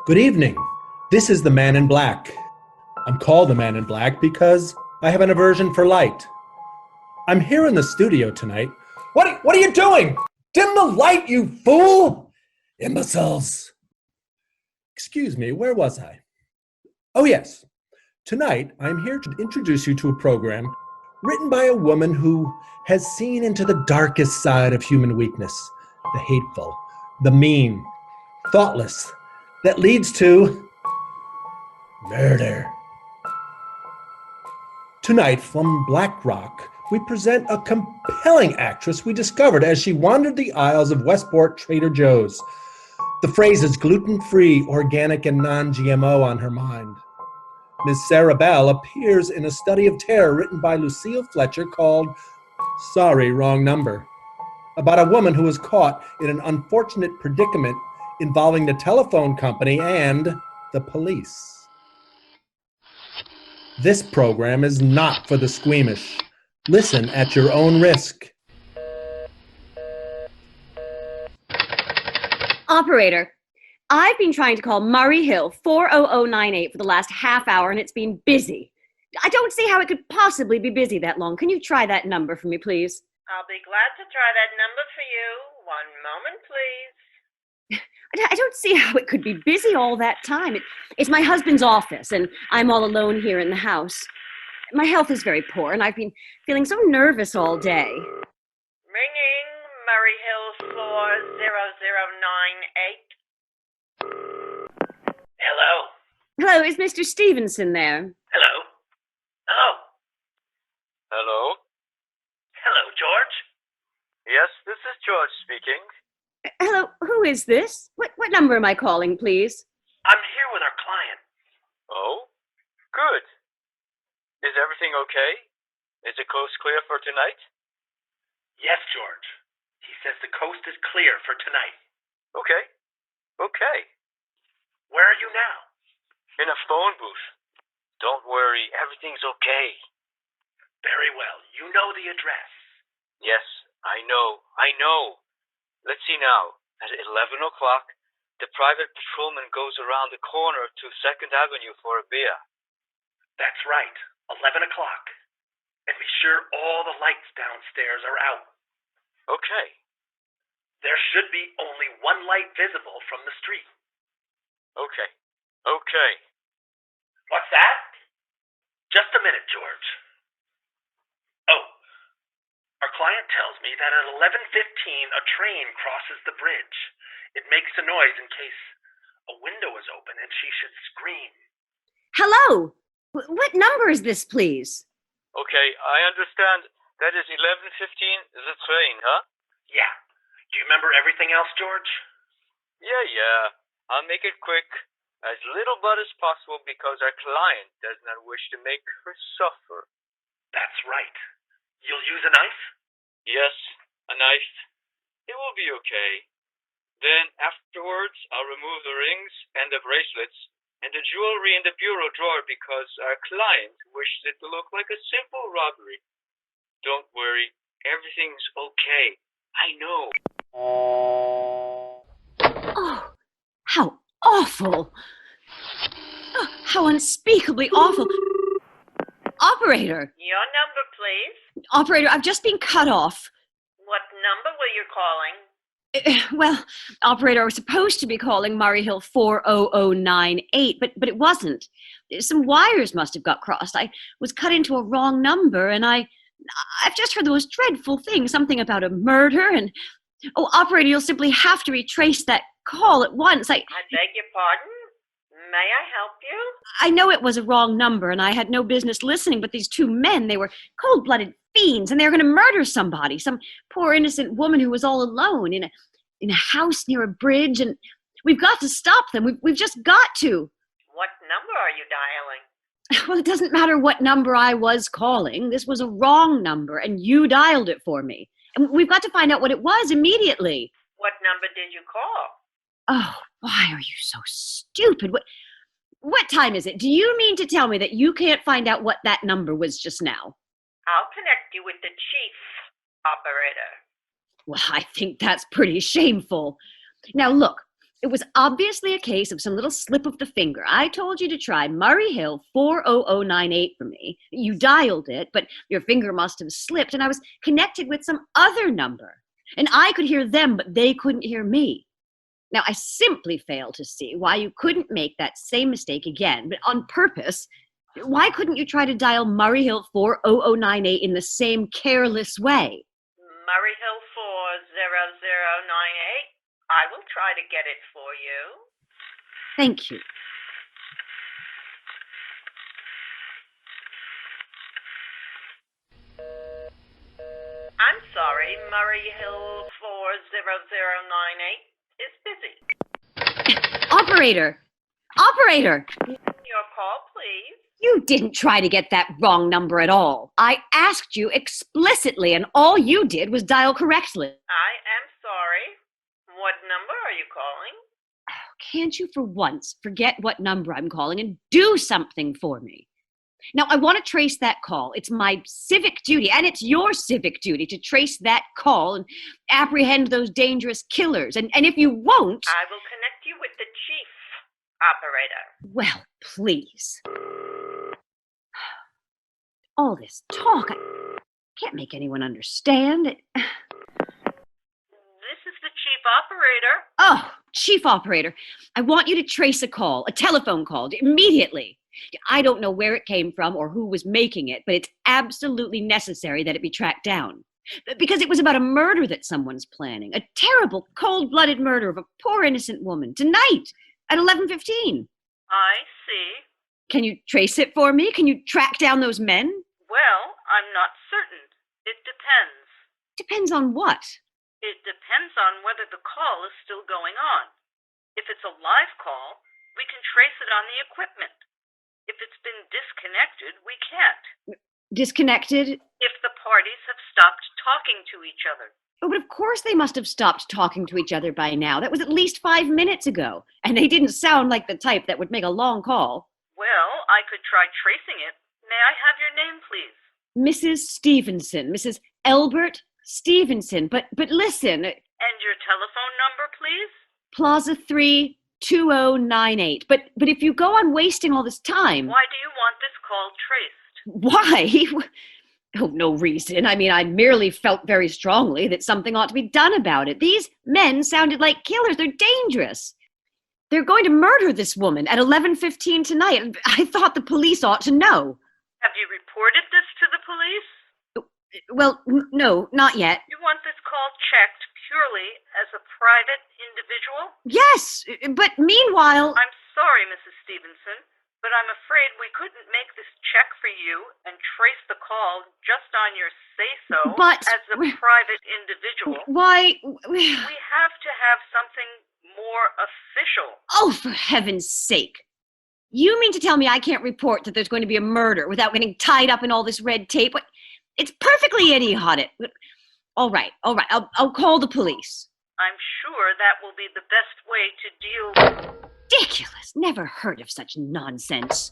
Good evening. This is the Man in Black. I'm called the Man in Black because I have an aversion for light. I'm here in the studio tonight. What are you doing? Dim the light, you fool! Imbeciles. Excuse me, where was I? Oh yes. Tonight, I'm here to introduce you to a program written by a woman who has seen into the darkest side of human weakness, the hateful, the mean, thoughtless, that leads to murder. Tonight, from Black Rock, we present a compelling actress we discovered as she wandered the aisles of Westport Trader Joe's. The phrases gluten-free, organic, and non-GMO on her mind. Ms. Sarah Bell appears in a study of terror written by Lucille Fletcher called Sorry, Wrong Number, about a woman who was caught in an unfortunate predicament involving the telephone company and the police. This program is not for the squeamish. Listen at your own risk. Operator, I've been trying to call Murray Hill 40098 for the last half hour and it's been busy. I don't see how it could possibly be busy that long. Can you try that number for me, please? I'll be glad to try that number for you. 1 moment, please. I don't see how it could be busy all that time. It's my husband's office, and I'm all alone here in the house. My health is very poor, and I've been feeling so nervous all day. Ringing Murray Hill 40098. Hello? Hello, is Mr. Stevenson there? Hello? Hello? Hello? Hello, George? Yes, this is George speaking. Hello, who is this? What number am I calling, please? I'm here with our client. Oh? Good. Is everything okay? Is the coast clear for tonight? Yes, George. He says the coast is clear for tonight. Okay. Okay. Where are you now? In a phone booth. Don't worry, everything's okay. Very well. You know the address. Yes, I know. Let's see now. At 11 o'clock, the private patrolman goes around the corner to 2nd Avenue for a beer. That's right. 11 o'clock. And be sure all the lights downstairs are out. Okay. There should be only one light visible from the street. Okay. Okay. What's that? Just a minute, George. Oh, our client tells me that at 11:15 a train crosses the bridge. It makes a noise in case a window is open and she should scream. Hello? What number is this, please? Okay, I understand. That is 11:15, the train, huh? Yeah. Do you remember everything else, George? Yeah. I'll make it quick. As little blood as possible because our client does not wish to make her suffer. That's right. You'll use a knife? Yes, a knife. It will be okay. Then afterwards, I'll remove the rings and the bracelets and the jewelry in the bureau drawer because our client wishes it to look like a simple robbery. Don't worry, everything's okay. I know. Oh, how awful. Oh, how unspeakably awful. Operator! Your number, please. Operator, I've just been cut off. What number were you calling? Well, operator, I was supposed to be calling Murray Hill 40098, but it wasn't. Some wires must have got crossed. I was cut into a wrong number, and I've just heard the most dreadful thing, something about a murder, and... Oh, operator, you'll simply have to retrace that call at once. I beg your pardon? May I help you? I know it was a wrong number, and I had no business listening, but these two men, they were cold-blooded fiends, and they were going to murder somebody, some poor innocent woman who was all alone in a house near a bridge, and we've got to stop them. We've just got to. What number are you dialing? Well, it doesn't matter what number I was calling. This was a wrong number, and you dialed it for me. And we've got to find out what it was immediately. What number did you call? Oh, why are you so stupid? What time is it? Do you mean to tell me that you can't find out what that number was just now? I'll connect you with the chief operator. Well, I think that's pretty shameful. Now, look, It was obviously a case of some little slip of the finger. I told you to try Murray Hill 40098 for me. You dialed it, but your finger must have slipped, and I was connected with some other number. And I could hear them, but they couldn't hear me. Now, I simply fail to see why you couldn't make that same mistake again, but on purpose. Why couldn't you try to dial Murray Hill 40098 in the same careless way? Murray Hill 40098. I will try to get it for you. Thank you. I'm sorry, Murray Hill 40098 is busy. Operator! Operator! Your call, please. You didn't try to get that wrong number at all. I asked you explicitly, and all you did was dial correctly. I am sorry. What number are you calling? Can't you for once forget what number I'm calling and do something for me? Now, I want to trace that call. It's my civic duty, and it's your civic duty to trace that call and apprehend those dangerous killers. And if you won't... I will connect you with the chief, operator. Well, please. All this talk, I can't make anyone understand. This is the chief operator. Oh, chief operator, I want you to trace a call, a telephone call, immediately. I don't know where it came from or who was making it, but it's absolutely necessary that it be tracked down. Because it was about a murder that someone's planning, a terrible, cold-blooded murder of a poor innocent woman, tonight at 11:15. I see. Can you trace it for me? Can you track down those men? Well, I'm not certain. It depends. Depends on what? It depends on whether the call is still going on. If it's a live call, we can trace it on the equipment. If it's been disconnected, we can't. Disconnected? If the parties have stopped talking to each other. Oh, but of course they must have stopped talking to each other by now. That was at least 5 minutes ago. And they didn't sound like the type that would make a long call. Well, I could try tracing it. May I have your name, please? Mrs. Stevenson. Mrs. Elbert Stevenson. But listen. And your telephone number, please? Plaza 3, 2098. But if you go on wasting all this time... Why do you want this call traced? Why? Oh, no reason. I mean, I merely felt very strongly that something ought to be done about it. These men sounded like killers. They're dangerous. They're going to murder this woman at 11:15 tonight. I thought the police ought to know. Have you reported this to the police? Well, no, not yet. You want this call checked purely as a private individual? Yes, but meanwhile... I'm sorry, Mrs. Stevenson, but I'm afraid we couldn't make this check for you and trace the call just on your say-so But... as a private individual. Why... We have to have something more official. Oh, for heaven's sake. You mean to tell me I can't report that there's going to be a murder without getting tied up in all this red tape? It's perfectly idiotic. All right. I'll call the police. I'm sure that will be the best way to deal... Ridiculous. Never heard of such nonsense.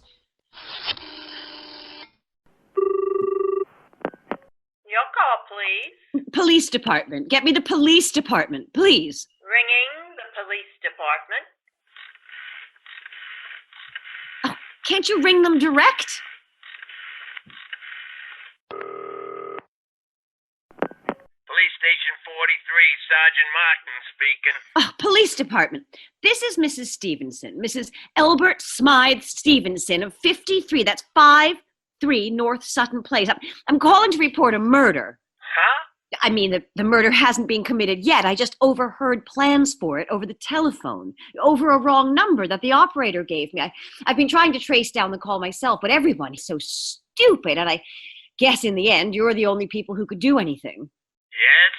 Your call, please. Police department. Get me the police department, please. Ringing the police department. Oh, can't you ring them direct? Police Station 43, Sergeant Martin speaking. Oh, police department. This is Mrs. Stevenson, Mrs. Elbert Smythe Stevenson of 53. That's 53 North Sutton Place. I'm calling to report a murder. Huh? I mean, the murder hasn't been committed yet. I just overheard plans for it over the telephone, over a wrong number that the operator gave me. I've been trying to trace down the call myself, but everyone is so stupid, and I guess in the end, you're the only people who could do anything. Yes,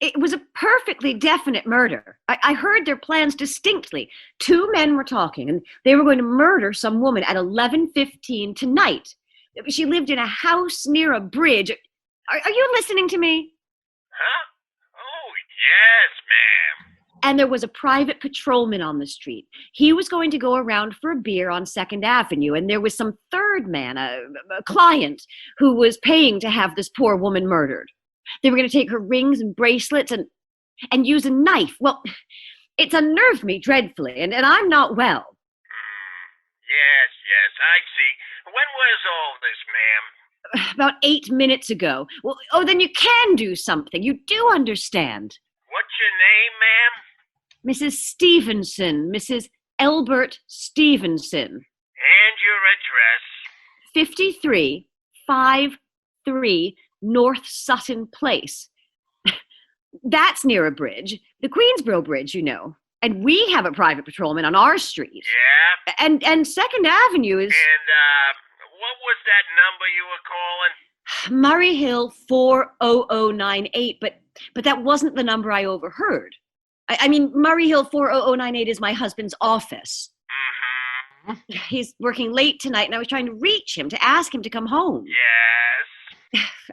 ma'am. It was a perfectly definite murder. I heard their plans distinctly. 2 men were talking, and they were going to murder some woman at 11:15 tonight. She lived in a house near a bridge. Are you listening to me? Huh? Oh, yes, ma'am. And there was a private patrolman on the street. He was going to go around for a beer on 2nd Avenue, and there was some third man, a client, who was paying to have this poor woman murdered. They were going to take her rings and bracelets and use a knife. Well, It's unnerved me dreadfully, and I'm not well. Yes, I see. When was all this, ma'am? About 8 minutes ago. Well, oh, then you can do something. You do understand. What's your name, ma'am? Mrs. Stevenson, Mrs. Elbert Stevenson. And your address? 5353 North Sutton Place. That's near a bridge, the Queensboro Bridge, you know. And we have a private patrolman on our street. Yeah? And 2nd Avenue is... And, what was that number you were calling? Murray Hill 40098, but that wasn't the number I overheard. I mean, Murray Hill 40098 is my husband's office. Mm-hmm. He's working late tonight, and I was trying to reach him to ask him to come home. Yes?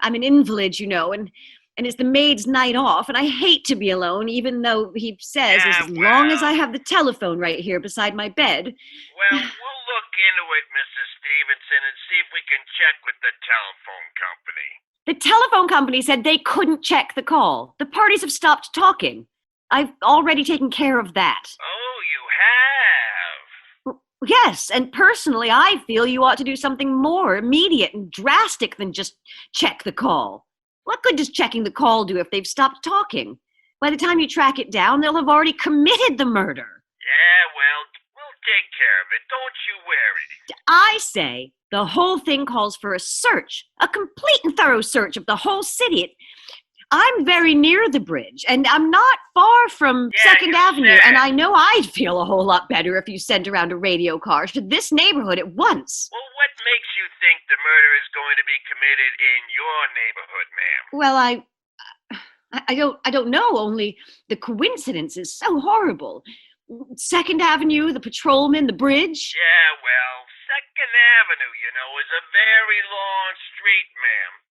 I'm an invalid, you know, and it's the maid's night off, and I hate to be alone, even though he says as long as I have the telephone right here beside my bed. Well, we'll look into it, Mrs. Stevenson, and see if we can check with the telephone company. The telephone company said they couldn't check the call. The parties have stopped talking. I've already taken care of that. Oh, you have? Yes, and personally, I feel you ought to do something more immediate and drastic than just check the call. What good does checking the call do if they've stopped talking? By the time you track it down, they'll have already committed the murder. Yeah, well, we'll take care of it. Don't you worry. I say the whole thing calls for a search, a complete and thorough search of the whole city. I'm very near the bridge, and I'm not far from 2nd Avenue, and I know I'd feel a whole lot better if you sent around a radio car to this neighborhood at once. Well, what makes you think the murder is going to be committed in your neighborhood, ma'am? Well, I don't know, only the coincidence is so horrible. 2nd Avenue, the patrolman, the bridge. Yeah, well, 2nd Avenue, you know, is a very long street, ma'am.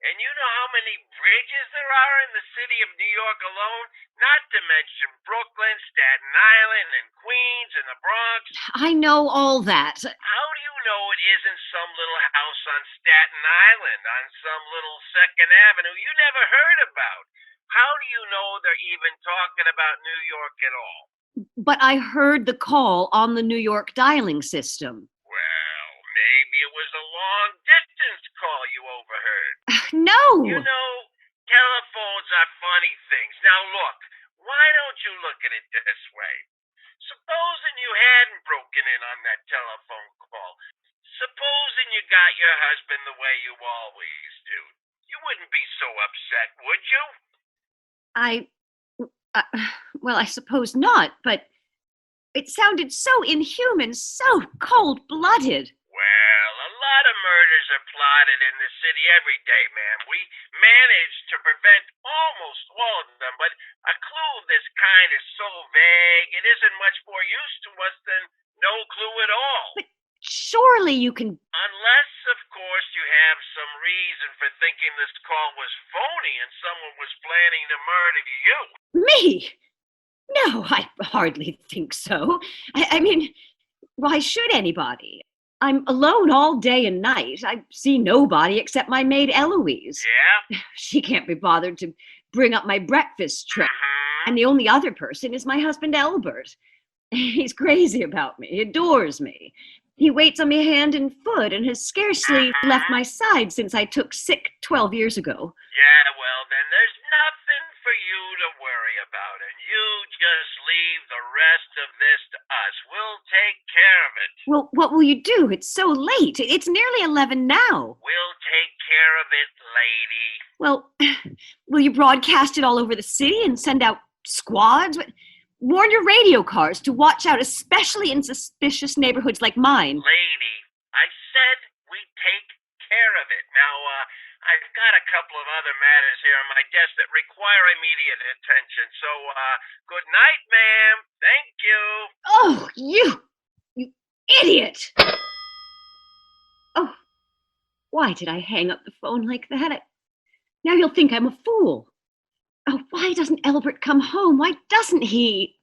And you know how many bridges there are in the city of New York alone? Not to mention Brooklyn, Staten Island, and Queens, and the Bronx. I know all that. How do you know it isn't some little house on Staten Island, on some little 2nd Avenue you never heard about? How do you know they're even talking about New York at all? But I heard the call on the New York dialing system. Well, maybe it was a long-distance call you overheard. No! You know, telephones are funny things. Now look, why don't you look at it this way? Supposing you hadn't broken in on that telephone call. Supposing you got your husband the way you always do. You wouldn't be so upset, would you? Well, I suppose not, but it sounded so inhuman, so cold-blooded. Well, a lot of murders are plotted in the city every day, ma'am. We manage to prevent almost all of them, but a clue of this kind is so vague, it isn't much more use to us than no clue at all. But surely you can... Unless, of course, you have some reason for thinking this call was phony and someone was planning to murder you. Me? No, I hardly think so. I mean, why should anybody? I'm alone all day and night. I see nobody except my maid Eloise. Yeah? She can't be bothered to bring up my breakfast tray. And the only other person is my husband Elbert. He's crazy about me. He adores me. He waits on me hand and foot and has scarcely left my side since I took sick 12 years ago. Yeah, well, then there's nothing for you to worry about, and you just leave the rest of this to us. We'll take care of it. Well, what will you do? It's so late. It's nearly 11 now. We'll take care of it, lady. Well, will you broadcast it all over the city and send out squads? Warn your radio cars to watch out, especially in suspicious neighborhoods like mine. Lady, I said we take care of it. Now, I've got a couple of other matters here on my desk that require immediate attention. So, good night, ma'am. Thank you. Oh, you idiot! Oh, why did I hang up the phone like that? Now you'll think I'm a fool. Oh, why doesn't Elbert come home? Why doesn't he?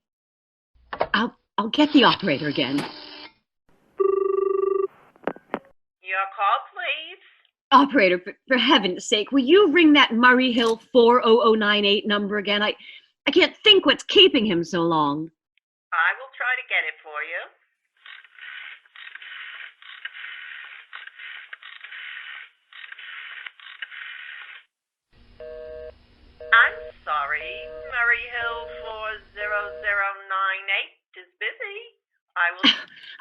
I'll get the operator again. Your call, please. Operator, for heaven's sake, will you ring that Murray Hill 40098 number again? I can't think what's keeping him so long. I will try to get it for you. I'm sorry, Murray Hill 40098 is busy. I will...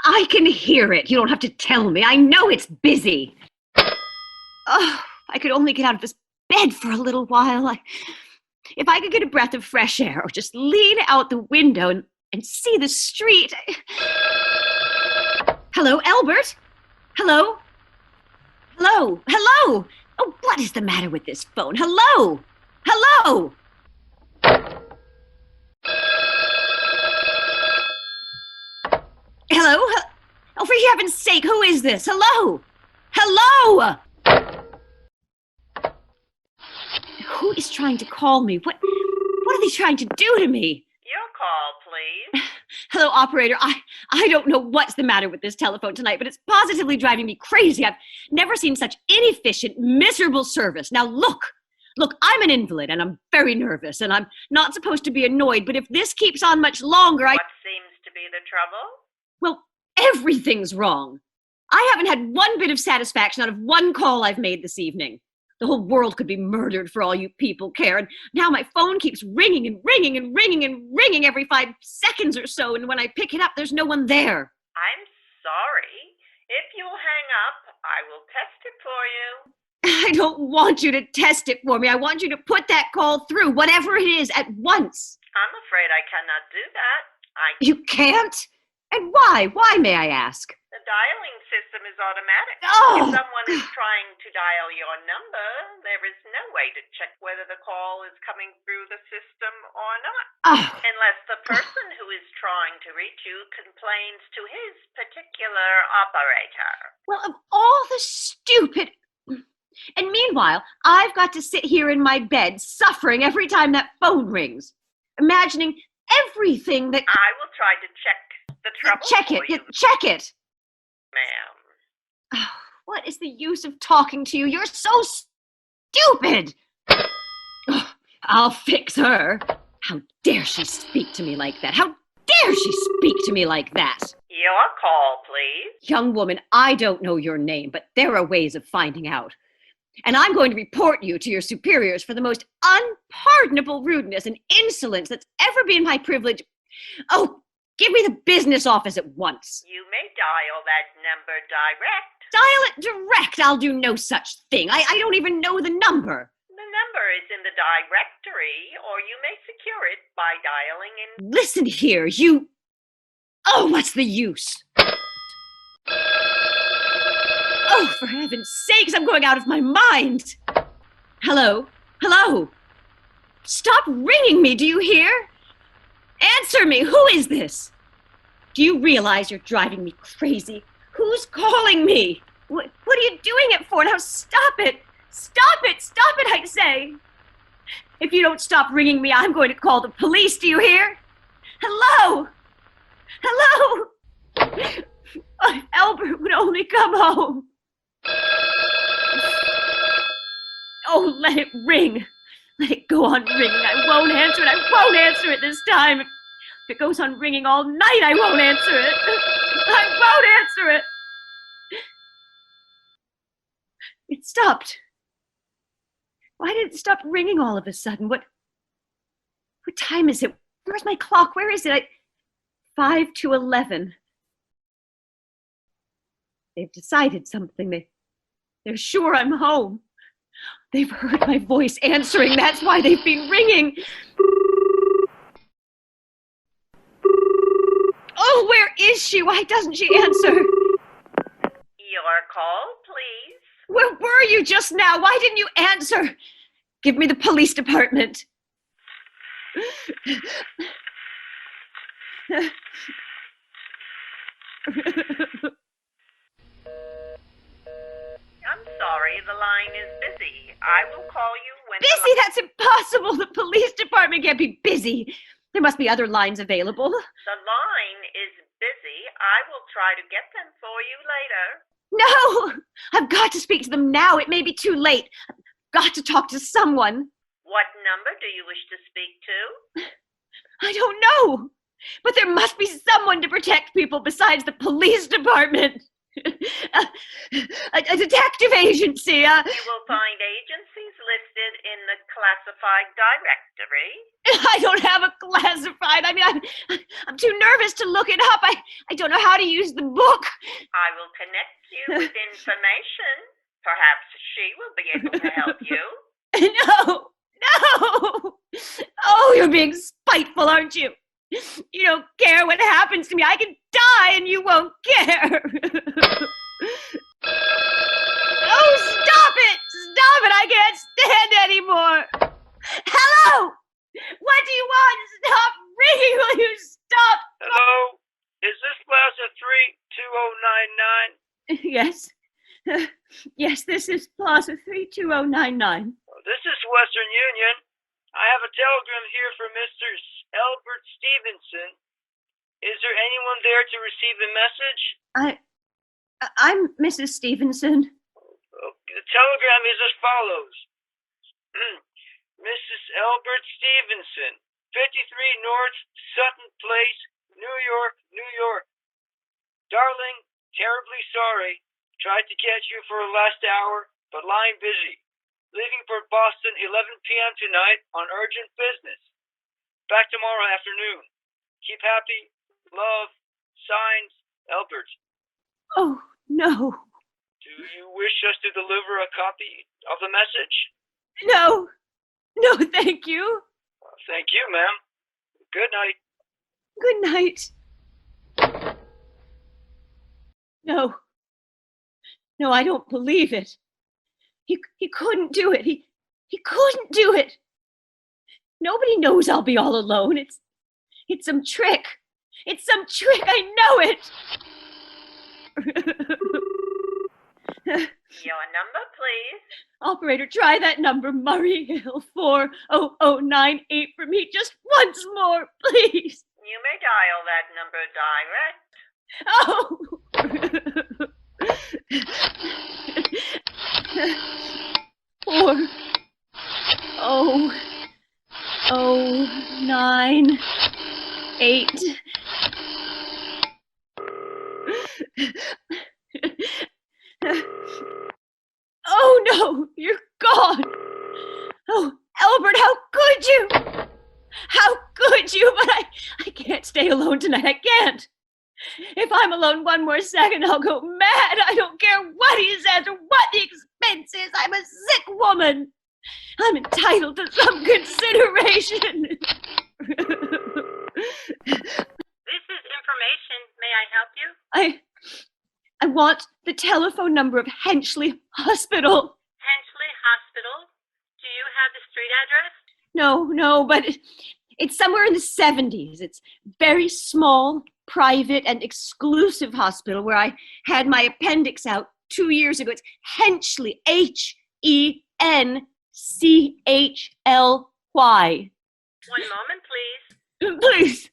I can hear it. You don't have to tell me. I know it's busy. Oh, I could only get out of this bed for a little while. If I could get a breath of fresh air or just lean out the window and see the street. Hello, Elbert? Hello? Hello? Hello? Oh, what is the matter with this phone? Hello? Hello? Hello? Oh, for heaven's sake, who is this? Hello? Hello? Who is trying to call me? What are they trying to do to me? Your call, please. Hello, operator. I don't know what's the matter with this telephone tonight, but it's positively driving me crazy. I've never seen such inefficient, miserable service. Now, look, I'm an invalid, and I'm very nervous, and I'm not supposed to be annoyed, but if this keeps on much longer, What seems to be the trouble? Well, everything's wrong. I haven't had one bit of satisfaction out of one call I've made this evening. The whole world could be murdered for all you people care, and now my phone keeps ringing and ringing and ringing and ringing every 5 seconds or so, and when I pick it up, there's no one there. I'm sorry. If you'll hang up, I will test it for you. I don't want you to test it for me. I want you to put that call through, whatever it is, at once. I'm afraid I cannot do that. You can't? And why? Why, may I ask? The dialing system is automatic. Oh! If someone is trying to dial your number, there is no way to check whether the call is coming through the system or not. Oh. Unless the person who is trying to reach you complains to his particular operator. Well, of all the stupid... And meanwhile, I've got to sit here in my bed suffering every time that phone rings, imagining everything that... I will try to check the trouble Check it. for you, Check it. ma'am. Oh, what is the use of talking to you? You're so stupid. Oh, I'll fix her. How dare she speak to me like that? How dare she speak to me like that? Your call, please. Young woman, I don't know your name, but there are ways of finding out. And I'm going to report you to your superiors for the most unpardonable rudeness and insolence that's ever been my privilege. Oh, give me the business office at once. You may dial that number direct. Dial it direct. I'll do no such thing. I don't even know the number. The number is in the directory, or you may secure it by dialing in. Listen here, you... Oh, what's the use? Oh, for heaven's sakes, I'm going out of my mind. Hello? Hello? Stop ringing me, do you hear? Answer me, who is this? Do you realize you're driving me crazy? Who's calling me? What are you doing it for? Now stop it! Stop it! Stop it, I say! If you don't stop ringing me, I'm going to call the police, do you hear? Hello? Hello? Oh, Elbert would only come home. Oh, let it ring. Let it go on ringing. I won't answer it. I won't answer it this time. If it goes on ringing all night, I won't answer it. I won't answer it. It stopped. Why did it stop ringing all of a sudden? What time is it? Where's my clock? Where is it? 5 to 11. They've decided something. They're sure I'm home. They've heard my voice answering. That's why they've been ringing. Oh, where is she? Why doesn't she answer? Your call, please. Where were you just now? Why didn't you answer? Give me the police department. I'm sorry, the line is busy. I will call you when... Busy? That's impossible. The police department can't be busy. There must be other lines available. The line is busy. I will try to get them for you later. No! I've got to speak to them now. It may be too late. I've got to talk to someone. What number do you wish to speak to? I don't know. But there must be someone to protect people besides the police department. A detective agency. You will find agencies listed in the classified directory. I don't have a classified. I mean, I'm too nervous to look it up. I don't know how to use the book. I will connect you with information. Perhaps she will be able to help you. No. Oh, you're being spiteful, aren't you? You don't care what happens to me. I can die and you won't care. Oh, stop it! Stop it! I can't stand anymore. Hello! What do you want? Stop ringing! Will you stop? Hello? Is this Plaza 32099? Yes. Yes, this is Plaza 32099. This is Western Union. I have a telegram here for Mr. Elbert Stevenson. Is there anyone there to receive the message? I'm Mrs. Stevenson. The telegram is as follows. Mrs. Elbert Stevenson, 53 North Sutton Place, New York, New York. Darling, terribly sorry. Tried to catch you for a last hour, but line busy. Leaving for Boston 11 p.m. tonight on urgent business. Back tomorrow afternoon. Keep happy. Love. Signs, Elbert. Oh, no. Do you wish us to deliver a copy of the message? No. No, thank you. Thank you, ma'am. Good night. Good night. No. No, I don't believe it. He couldn't do it. He couldn't do it. Nobody knows I'll be all alone. It's some trick. It's some trick. I know it. Your number, please. Operator, try that number, Murray Hill 40098 for me just once more, please. You may dial that number direct. Oh. 40098. Oh no, you're gone. Oh, Elbert, how could you? How could you? But I can't stay alone tonight. I can't. If I'm alone one more second, I'll go mad. I don't care what he says or what the expense is. I'm a sick woman. I'm entitled to some consideration. This is information. May I help you? I want the telephone number of Henchley Hospital. Henchley Hospital? Do you have the street address? No, but it's somewhere in the 70s. It's very small, private, and exclusive hospital where I had my appendix out 2 years ago. It's Henchley, Hencchly. One moment, please. Please,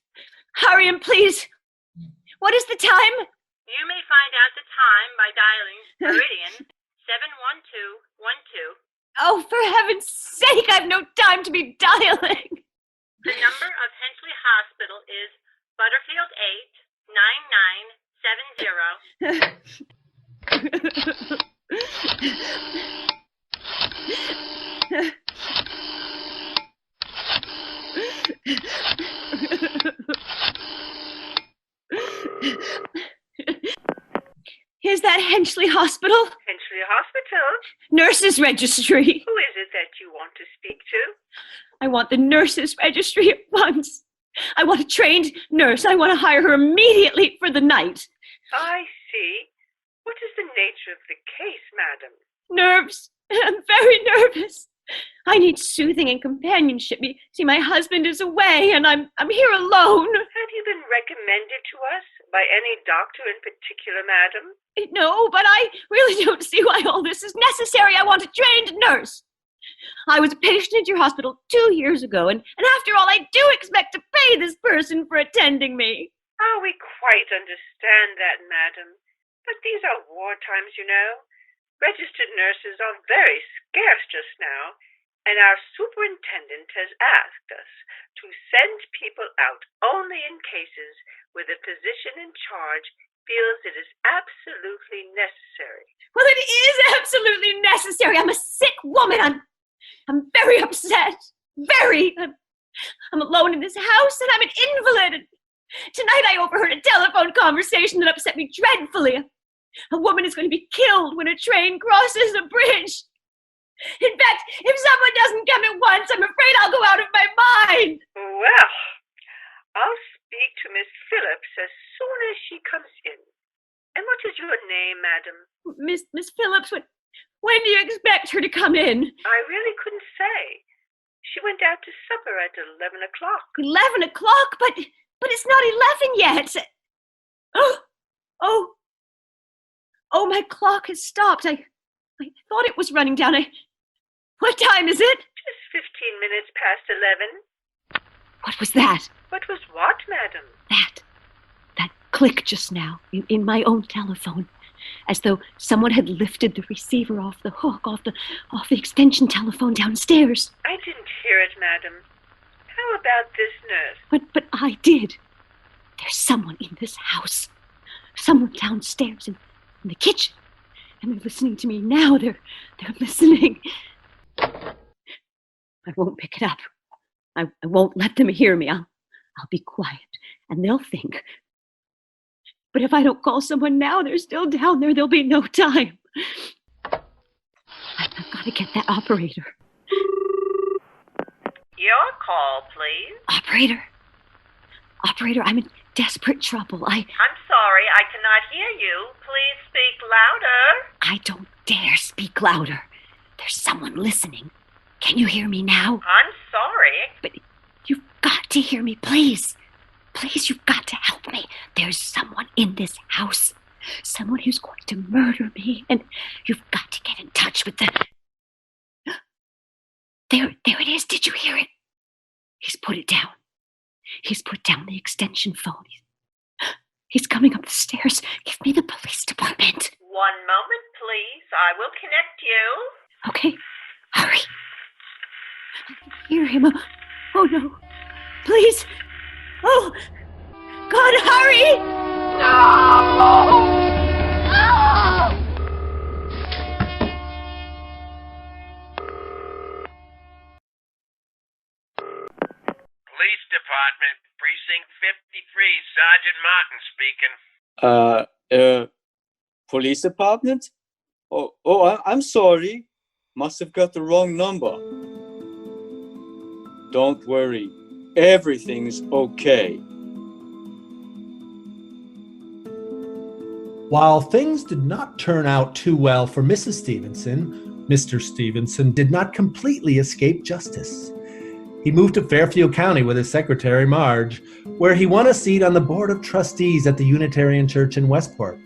hurry and please. What is the time? You may find out the time by dialing Meridian 71212. Oh, for heaven's sake, I have no time to be dialing. The number of Henchley Hospital is Butterfield 89970. Is that Henchley Hospital? Henchley Hospital? Nurses Registry. Who is it that you want to speak to? I want the Nurses Registry at once. I want a trained nurse. I want to hire her immediately for the night. I see. What is the nature of the case, madam? Nerves. I'm very nervous. I need soothing and companionship. You see, my husband is away, and I'm here alone. Have you been recommended to us by any doctor in particular, madam? No, but I really don't see why all this is necessary. I want a trained nurse. I was a patient at your hospital 2 years ago, and after all, I do expect to pay this person for attending me. Oh, we quite understand that, madam. But these are war times, you know. Registered nurses are very scarce just now, and our superintendent has asked us to send people out only in cases where the physician in charge feels it is absolutely necessary. Well, it is absolutely necessary. I'm a sick woman. I'm very upset. Very. I'm alone in this house, and I'm an invalid. And tonight I overheard a telephone conversation that upset me dreadfully. A woman is going to be killed when a train crosses a bridge. In fact, if someone doesn't come at once, I'm afraid I'll go out of my mind. Well, I'll speak to Miss Phillips as soon as she comes in. And what is your name, madam? Miss Phillips, when do you expect her to come in? I really couldn't say. She went out to supper at 11 o'clock. 11 o'clock? But it's not 11 yet. Oh, my clock has stopped. I thought it was running down. What time is it? Just 15 minutes past 11. What was that? What was what, madam? That click just now in my own telephone, as though someone had lifted the receiver off the hook, off the extension telephone downstairs. I didn't hear it, madam. How about this, nurse? But I did. There's someone in this house. Someone downstairs in the kitchen. And they're listening to me now. They're listening. I won't pick it up. I won't let them hear me. I'll be quiet, and they'll think. But if I don't call someone now, they're still down there. There'll be no time. I've got to get that operator. Your call, please. Operator, I'm in desperate trouble. I'm sorry, I cannot hear you. Please speak louder. I don't dare speak louder. There's someone listening. Can you hear me now? I'm sorry. But you've got to hear me, please. Please, you've got to help me. There's someone in this house. Someone who's going to murder me. And you've got to get in touch with the... There it is. Did you hear it? He's put it down. He's put down the extension phone. He's coming up the stairs. Give me the police department. 1 moment, please. I will connect you. Okay. Hurry. I can hear him. Oh, no. Please. Oh, God, hurry! No! Police Department, Precinct 53, Sergeant Martin speaking. Police department? I'm sorry. Must have got the wrong number. Don't worry. Everything's okay. While things did not turn out too well for Mrs. Stevenson, Mr. Stevenson did not completely escape justice. He moved to Fairfield County with his secretary, Marge, where he won a seat on the Board of Trustees at the Unitarian Church in Westport.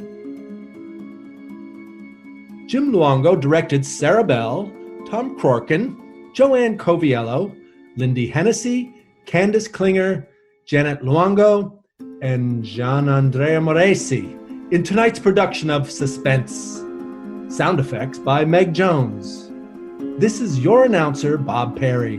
Jim Luongo directed Sarah Bell, Tom Croarkin, Joann Coviello, Lindy Hennessy, Candace Klinger, Janet Luongo, and Gian Moressi in tonight's production of Suspense. Sound effects by Meg Jones. This is your announcer, Bob Perry.